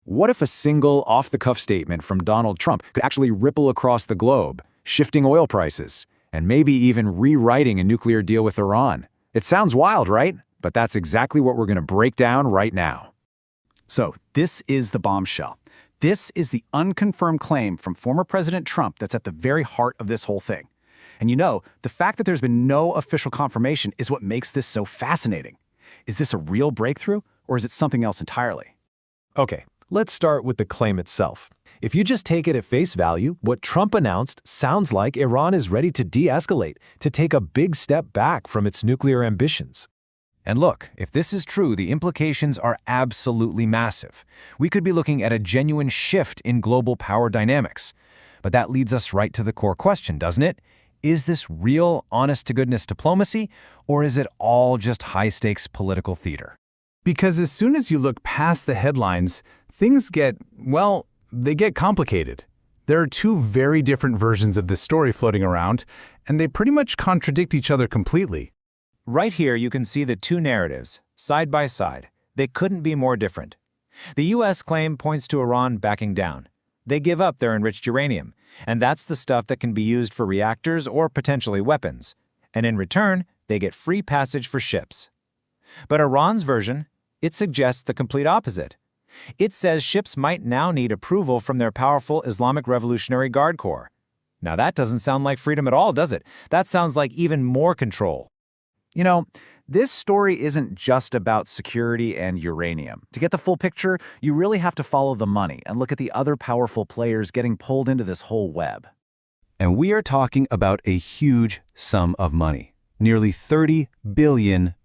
What if a single off-the-cuff statement from Donald Trump could actually ripple across the globe, shifting oil prices, and maybe even rewriting a nuclear deal with Iran? It sounds wild, right? But that's exactly what we're going to break down right now. So, this is the bombshell. This is the unconfirmed claim from former President Trump that's at the very heart of this whole thing. And the fact that there's been no official confirmation is what makes this so fascinating. Is this a real breakthrough, or is it something else entirely? Okay, let's start with the claim itself. If you just take it at face value, what Trump announced sounds like Iran is ready to de-escalate, to take a big step back from its nuclear ambitions. And look, if this is true, the implications are absolutely massive. We could be looking at a genuine shift in global power dynamics. But that leads us right to the core question, doesn't it? Is this real, honest-to-goodness diplomacy, or is it all just high-stakes political theater? Because as soon as you look past the headlines, things get, well, they get complicated. There are two very different versions of this story floating around, and they pretty much contradict each other completely. Right here you can see the two narratives, side by side. They couldn't be more different. The U.S. claim points to Iran backing down. They give up their enriched uranium, and that's the stuff that can be used for reactors or potentially weapons. And in return, they get free passage for ships. But Iran's version, it suggests the complete opposite. It says ships might now need approval from their powerful Islamic Revolutionary Guard Corps. Now that doesn't sound like freedom at all, does it? That sounds like even more control. This story isn't just about security and uranium. To get the full picture, you really have to follow the money and look at the other powerful players getting pulled into this whole web. And we are talking about a huge sum of money, nearly $30 billion.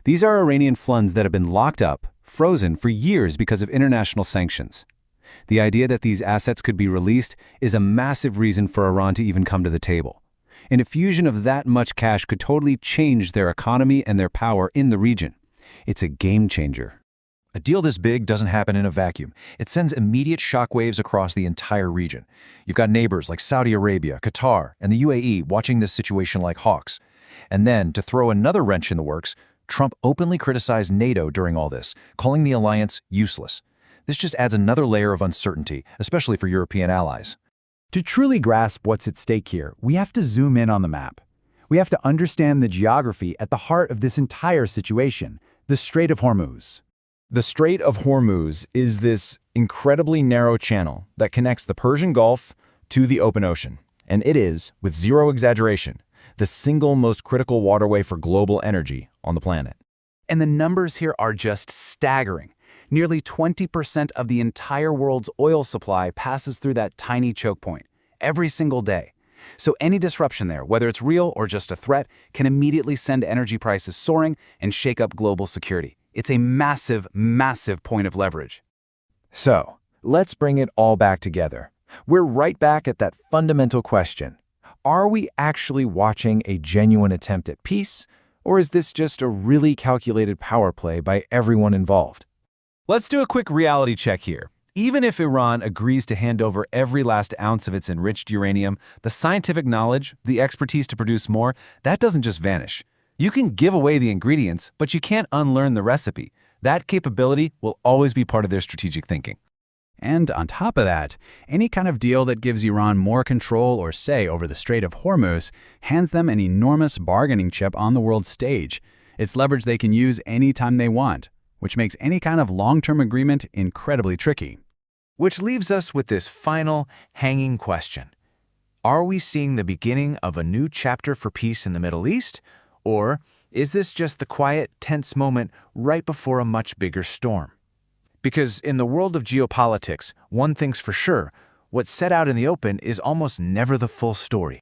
These are Iranian funds that have been locked up, frozen for years because of international sanctions. The idea that these assets could be released is a massive reason for Iran to even come to the table. An infusion of that much cash could totally change their economy and their power in the region. It's a game changer. A deal this big doesn't happen in a vacuum. It sends immediate shockwaves across the entire region. You've got neighbors like Saudi Arabia, Qatar, and the UAE watching this situation like hawks. And then, to throw another wrench in the works, Trump openly criticized NATO during all this, calling the alliance useless. This just adds another layer of uncertainty, especially for European allies. To truly grasp what's at stake here, we have to zoom in on the map. We have to understand the geography at the heart of this entire situation, the Strait of Hormuz. The Strait of Hormuz is this incredibly narrow channel that connects the Persian Gulf to the open ocean. And it is, with zero exaggeration, the single most critical waterway for global energy on the planet. And the numbers here are just staggering. Nearly 20% of the entire world's oil supply passes through that tiny choke point every single day. So any disruption there, whether it's real or just a threat, can immediately send energy prices soaring and shake up global security. It's a massive, massive point of leverage. So, let's bring it all back together. We're right back at that fundamental question. Are we actually watching a genuine attempt at peace, or is this just a really calculated power play by everyone involved? Let's do a quick reality check here. Even if Iran agrees to hand over every last ounce of its enriched uranium, the scientific knowledge, the expertise to produce more, that doesn't just vanish. You can give away the ingredients, but you can't unlearn the recipe. That capability will always be part of their strategic thinking. And on top of that, any kind of deal that gives Iran more control or say over the Strait of Hormuz hands them an enormous bargaining chip on the world stage. It's leverage they can use anytime they want, which makes any kind of long-term agreement incredibly tricky. Which leaves us with this final, hanging question. Are we seeing the beginning of a new chapter for peace in the Middle East? Or is this just the quiet, tense moment right before a much bigger storm? Because in the world of geopolitics, one thing's for sure, what's set out in the open is almost never the full story.